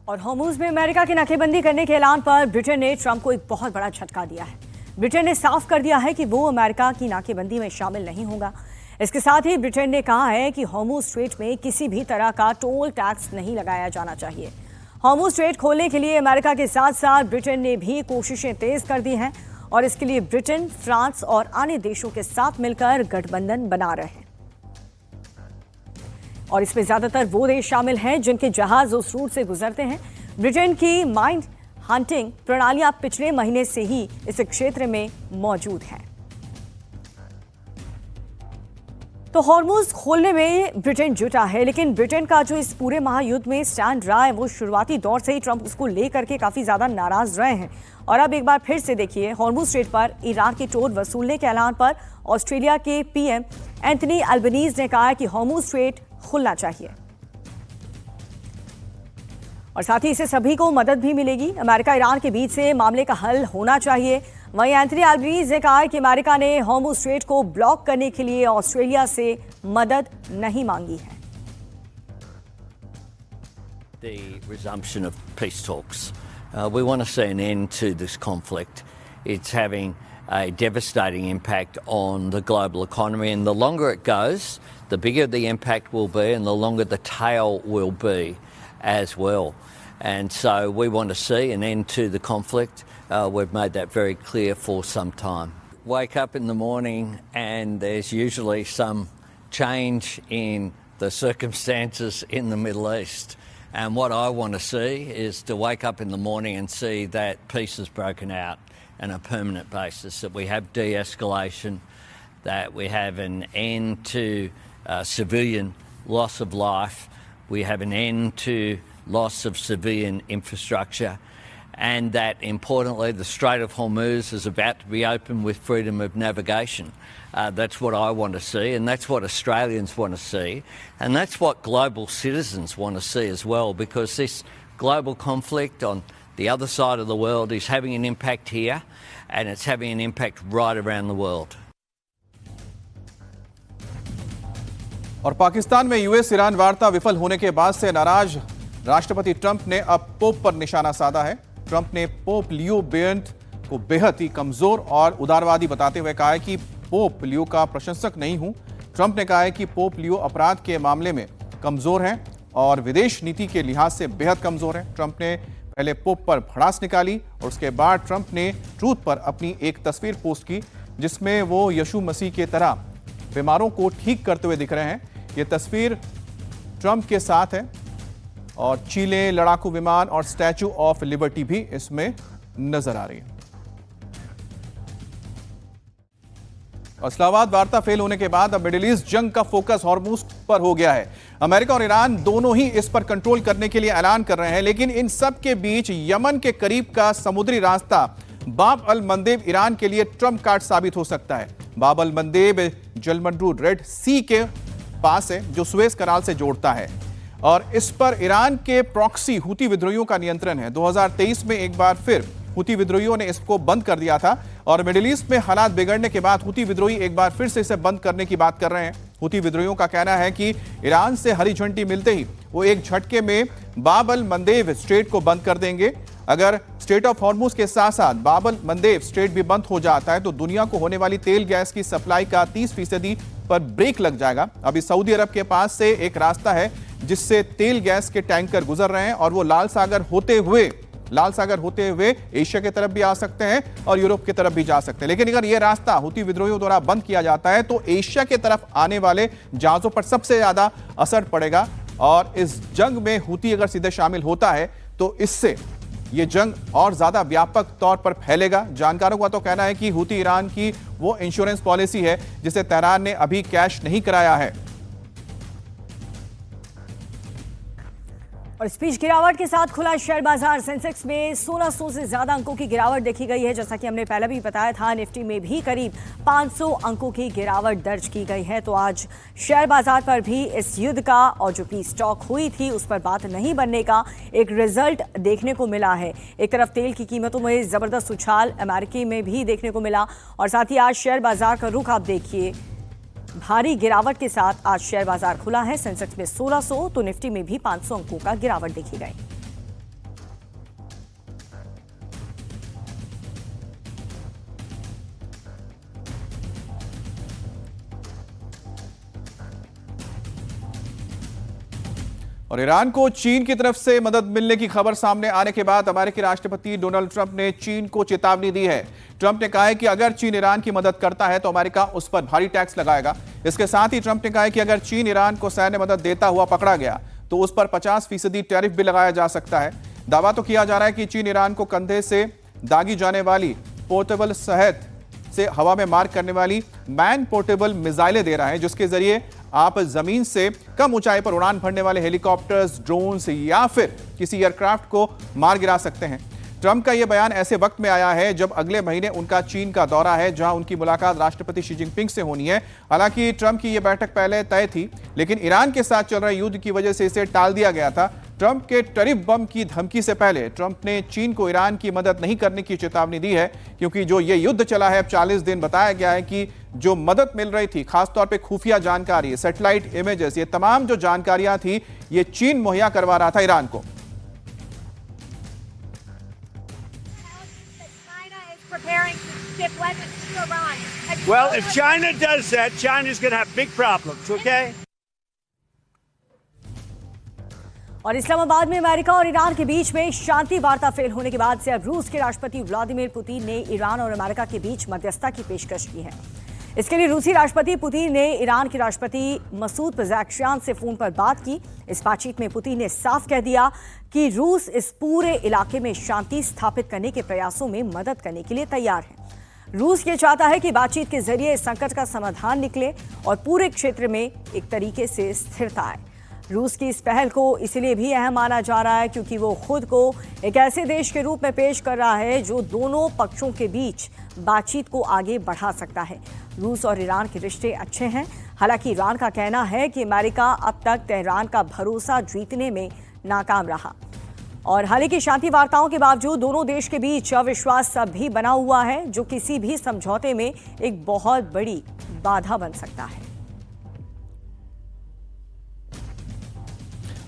और हॉर्मुज़ में अमेरिका की नाकेबंदी करने के ऐलान पर ब्रिटेन ने ट्रंप को एक बहुत बड़ा झटका दिया है। ब्रिटेन ने साफ कर दिया है कि वो अमेरिका की नाकेबंदी में शामिल नहीं होगा। इसके साथ ही ब्रिटेन ने कहा है कि हॉर्मुज़ स्ट्रेट में किसी भी तरह का टोल टैक्स नहीं लगाया जाना चाहिए। हॉर्मुज़ स्ट्रेट खोलने के लिए अमेरिका के साथ साथ ब्रिटेन ने भी कोशिशें तेज कर दी हैं और इसके लिए ब्रिटेन, फ्रांस और अन्य देशों के साथ मिलकर गठबंधन बना रहे हैं। और इसमें ज्यादातर वो देश शामिल हैं जिनके जहाज उस रूट से गुजरते हैं। ब्रिटेन की माइन हंटिंग प्रणालियां पिछले महीने से ही इस क्षेत्र में मौजूद हैं। तो हॉर्मुज़ खोलने में ब्रिटेन जुटा है, लेकिन ब्रिटेन का जो इस पूरे महायुद्ध में स्टैंड रहा है वो शुरुआती दौर से ही ट्रंप उसको लेकर के काफी ज्यादा नाराज रहे हैं। और अब एक बार फिर से देखिए, हॉर्मुज़ स्ट्रेट पर ईरान के टोल वसूलने के ऐलान पर ऑस्ट्रेलिया के पीएम एंथनी अल्बनीज ने कहा कि हॉर्मुज़ स्ट्रेट खुलना चाहिए और साथ ही इससे सभी को मदद भी मिलेगी। अमेरिका ईरान के बीच से मामले का हल होना चाहिए। वहीं एंथनी अल्बनीज ने कहा कि अमेरिका ने हॉर्मुज़ स्ट्रेट को ब्लॉक करने के लिए ऑस्ट्रेलिया से मदद नहीं मांगी है। The resumption of peace talks. We want to see an end to this conflict. It's having a devastating impact on the global economy, and the longer it goes, the bigger the impact will be and the longer the tail will be as well. And so we want to see an end to the conflict. We've made that very clear for some time. Wake up in the morning and there's usually some change in the circumstances in the Middle East. And what I want to see is to wake up in the morning and see that peace is broken out on a permanent basis, that we have de-escalation, that we have an end to civilian loss of life, we have an end to loss of civilian infrastructure, and that importantly the Strait of Hormuz is about to be open with freedom of navigation. That's what I want to see, and that's what Australians want to see, and that's what global citizens want to see as well, because this global conflict on the other side of the world is having an impact here, and it's having an impact right around the world. और पाकिस्तान में US Iran वार्ता विफल होने के बाद से नाराज राष्ट्रपति ट्रंप ने अब पोप पर निशाना साधा है। ट्रंप ने पोप लियो को बेहद ही कमजोर और उदारवादी बताते हुए कहा है कि पोप लियो का प्रशंसक नहीं हूं। ट्रंप ने कहा है कि पोप लियो अपराध के मामले में कमजोर हैं और विदेश नीति के लिहाज से बेहद कमजोर हैं। ट्रंप ने पहले पोप पर भड़ास निकाली और उसके बाद ट्रंप ने ट्रूथ पर अपनी एक तस्वीर पोस्ट की जिसमें वो यीशु मसीह के तरह बीमारों को ठीक करते हुए दिख रहे हैं। ये तस्वीर ट्रंप के साथ है और चीले, लड़ाकू विमान और स्टैचू ऑफ लिबर्टी भी इसमें नजर आ रही है। इस्लामाबाद वार्ता फेल होने के बाद अब मिडिल ईस्ट जंग का फोकस हॉर्मुज़ पर हो गया है। अमेरिका और ईरान दोनों ही इस पर कंट्रोल करने के लिए ऐलान कर रहे हैं, लेकिन इन सब के बीच यमन के करीब का समुद्री रास्ता बाब अल मंदेब ईरान के लिए ट्रंप कार्ड साबित हो सकता है। बाब अल मंदेब जलमंड्रू रेड सी के पास है जो सुएज कनाल से जोड़ता है और इस पर ईरान के प्रॉक्सी हुती विद्रोहियों का नियंत्रण है। 2023 में एक बार फिर हुती विद्रोहियों ने इसको बंद कर दिया था और मिडिल ईस्ट में हालात बिगड़ने के बाद हुती विद्रोही एक बार फिर से इसे बंद करने की बात कर रहे हैं। हुती विद्रोहियों का कहना है कि ईरान से हरी झंडी मिलते ही वो एक झटके में बाब अल मंदेब स्ट्रेट को बंद कर देंगे। अगर स्ट्रेट ऑफ हॉर्मुज़ के साथ साथ बाब अल मंदेब स्ट्रेट भी बंद हो जाता है तो दुनिया को होने वाली तेल गैस की सप्लाई का 30% पर ब्रेक लग जाएगा। अभी सऊदी अरब के पास से एक रास्ता है जिससे तेल गैस के टैंकर गुजर रहे हैं और वो लाल सागर होते हुए एशिया की तरफ भी आ सकते हैं और यूरोप की तरफ भी जा सकते हैं। लेकिन अगर ये रास्ता हुती विद्रोहियों द्वारा बंद किया जाता है तो एशिया की तरफ आने वाले जहाजों पर सबसे ज्यादा असर पड़ेगा और इस जंग में हुती अगर सीधे शामिल होता है तो इससे ये जंग और ज्यादा व्यापक तौर पर फैलेगा। जानकारों का तो कहना है कि हुती ईरान की वो इंश्योरेंस पॉलिसी है जिसे तेहरान ने अभी कैश नहीं कराया है। और इस बीच गिरावट के साथ खुला शेयर बाजार। सेंसेक्स में 1600 से ज्यादा अंकों की गिरावट देखी गई है। जैसा कि हमने पहले भी बताया था, निफ्टी में भी करीब 500 अंकों की गिरावट दर्ज की गई है। तो आज शेयर बाजार पर भी इस युद्ध का और जो पीस टॉक हुई थी उस पर बात नहीं बनने का एक रिजल्ट देखने को मिला है। एक तरफ तेल की कीमतों में जबरदस्त उछाल अमेरिका में भी देखने को मिला और साथ ही आज शेयर बाजार का रुख आप देखिए, भारी गिरावट के साथ आज शेयर बाजार खुला है। सेंसेक्स में 1600 तो निफ्टी में भी 500 अंकों का गिरावट देखी गई। और ईरान को चीन की तरफ से मदद मिलने की खबर सामने आने के बाद अमेरिकी राष्ट्रपति डोनाल्ड ट्रंप ने चीन को चेतावनी दी है। ट्रंप ने कहा है कि अगर चीन ईरान की मदद करता है तो अमेरिका उस पर भारी टैक्स लगाएगा। इसके साथ ही ट्रंप ने कहा है कि अगर चीन ईरान को सैन्य मदद देता हुआ पकड़ा गया तो उस पर 50% टैरिफ भी लगाया जा सकता है। दावा तो किया जा रहा है कि चीन ईरान को कंधे से दागी जाने वाली पोर्टेबल शहद से हवा में मार करने वाली मैन पोर्टेबल मिसाइलें दे रहा है, जिसके जरिए आप जमीन से कम ऊंचाई पर उड़ान भरने वाले हेलीकॉप्टर्स, ड्रोन्स या फिर किसी एयरक्राफ्ट को मार गिरा सकते हैं। ट्रंप का यह बयान ऐसे वक्त में आया है जब अगले महीने उनका चीन का दौरा है, जहां उनकी मुलाकात राष्ट्रपति शी जिनपिंग से होनी है। हालांकि ट्रंप की यह बैठक पहले तय थी, लेकिन ईरान के साथ चल रहे युद्ध की वजह से इसे टाल दिया गया था। ट्रंप के टैरिफ बम की धमकी से पहले ट्रंप ने चीन को ईरान की मदद नहीं करने की चेतावनी दी है, क्योंकि जो ये युद्ध चला है अब 40 दिन, बताया गया है कि जो मदद मिल रही थी, खासतौर पे खुफिया जानकारी, सैटेलाइट इमेजेस, ये तमाम जो जानकारियां थी ये चीन मुहैया करवा रहा था ईरान को। Well, if China does that, China's going to have big problems, okay? और इस्लामाबाद में अमेरिका और ईरान के बीच में शांति वार्ता फेल होने के बाद से अब रूस के राष्ट्रपति व्लादिमीर पुतिन ने ईरान और अमेरिका के बीच मध्यस्थता की पेशकश की है। इसके लिए रूसी राष्ट्रपति पुतिन ने ईरान के राष्ट्रपति मसूद पेज़ेश्कियान से फोन पर बात की। इस बातचीत में पुतिन ने साफ कह दिया कि रूस इस पूरे इलाके में शांति स्थापित करने के प्रयासों में मदद करने के लिए तैयार है। रूस ये चाहता है कि बातचीत के जरिए इस संकट का समाधान निकले और पूरे क्षेत्र में एक तरीके से स्थिरता आए। रूस की इस पहल को इसलिए भी अहम माना जा रहा है क्योंकि वो खुद को एक ऐसे देश के रूप में पेश कर रहा है जो दोनों पक्षों के बीच बातचीत को आगे बढ़ा सकता है। रूस और ईरान के रिश्ते अच्छे हैं। हालांकि ईरान का कहना है कि अमेरिका अब तक तेहरान का भरोसा जीतने में नाकाम रहा और हालांकि शांति वार्ताओं के बावजूद दोनों देश के बीच अविश्वास अब भी बना हुआ है, जो किसी भी समझौते में एक बहुत बड़ी बाधा बन सकता है।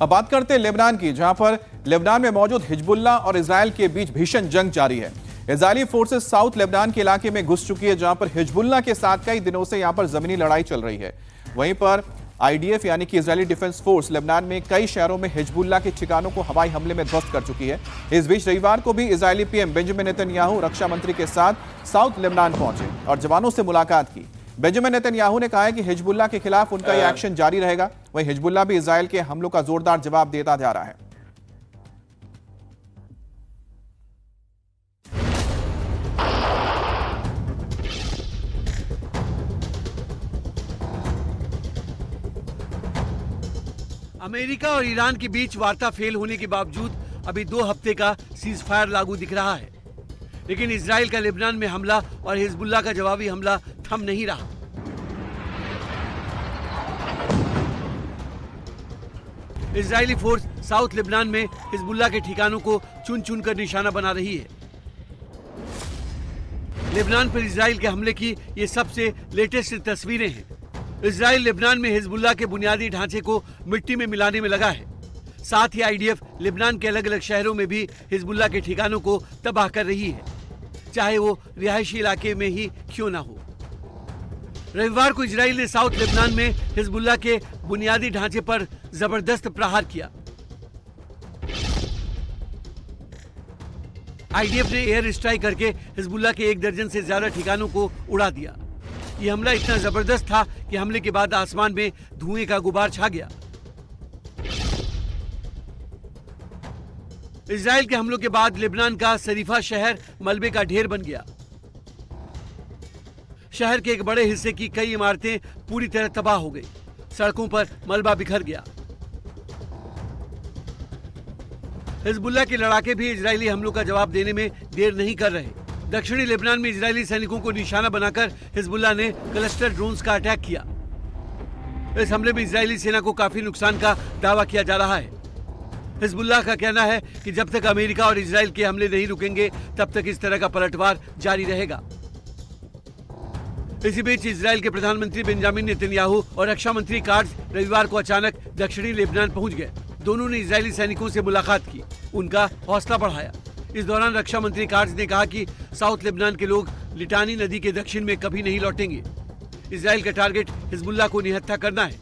अब बात करते हैं लेबनान की, जहां पर लेबनान में मौजूद हिजबुल्लाह और इजराइल के बीच भीषण जंग जारी है। इजरायली फोर्सेस साउथ लेबनान के इलाके में घुस चुकी है, जहां पर हिजबुल्लाह के साथ कई दिनों से यहां पर जमीनी लड़ाई चल रही है। वहीं पर आईडीएफ यानी कि इजरायली डिफेंस फोर्स लेबनान में कई शहरों में हिजबुल्लाह के ठिकानों को हवाई हमले में ध्वस्त कर चुकी है। इस बीच रविवार को भी इजरायली पीएम बेंजामिन नेतन्याहू रक्षा मंत्री के साथ साउथ लेबनान पहुंचे और जवानों से मुलाकात की। बेंजामिन नेतन्याहू ने कहा है कि हिजबुल्लाह के खिलाफ उनका यह एक्शन जारी रहेगा। वहीं हिजबुल्लाह भी इजराइल के हमलों का जोरदार जवाब देता जा रहा है। अमेरिका और ईरान के बीच वार्ता फेल होने के बावजूद अभी 2 हफ्ते का सीज फायर लागू दिख रहा है, लेकिन इजराइल का लेबनान में हमला और हिजबुल्लाह का जवाबी हमला थम नहीं रहा। इजरायली फोर्स साउथ लेबनान में हिजबुल्लाह के ठिकानों को चुन चुन कर निशाना बना रही है। लेबनान पर इजराइल के हमले की ये सबसे लेटेस्ट तस्वीरें हैं। इजराइल लेबनान में हिजबुल्लाह के बुनियादी ढांचे को मिट्टी में मिलाने में लगा है। साथ ही आईडीएफ लेबनान के अलग अलग शहरों में भी हिजबुल्लाह के ठिकानों को तबाह कर रही है, चाहे वो रिहायशी इलाके में ही क्यों ना हो। रविवार को इजराइल ने साउथ लेबनान में हिजबुल्लाह के बुनियादी ढांचे पर जबरदस्त प्रहार किया। आईडीएफ ने एयर स्ट्राइक करके हिजबुल्लाह के 1 दर्जन से ज्यादा ठिकानों को उड़ा दिया। ये हमला इतना जबरदस्त था कि हमले के बाद आसमान में धुएं का गुबार छा गया। इजराइल के हमलों के बाद लेबनान का शरीफा शहर मलबे का ढेर बन गया। शहर के एक बड़े हिस्से की कई इमारतें पूरी तरह तबाह हो गई। सड़कों पर मलबा बिखर गया। हिजबुल्लाह के लड़ाके भी इजरायली हमलों का जवाब देने में देर नहीं कर रहे। दक्षिणी लेबनान में इजरायली सैनिकों को निशाना बनाकर हिजबुल्लाह ने क्लस्टर ड्रोन्स का अटैक किया। इस हमले में इजरायली सेना को काफी नुकसान का दावा किया जा रहा है। हिजबुल्लाह का कहना है कि जब तक अमेरिका और इजराइल के हमले नहीं रुकेंगे तब तक इस तरह का पलटवार जारी रहेगा। इसी बीच इजराइल के प्रधानमंत्री बेंजामिन नेतन्याहू और रक्षा मंत्री कार्ज रविवार को अचानक दक्षिणी लेबनान पहुंच गए। दोनों ने इजरायली सैनिकों से मुलाकात की, उनका हौसला बढ़ाया। इस दौरान रक्षा मंत्री कार्ज ने कहा कि साउथ लेबनान के लोग लिटानी नदी के दक्षिण में कभी नहीं लौटेंगे। इजराइल का टारगेट हिजबुल्लाह को निहत्था करना है।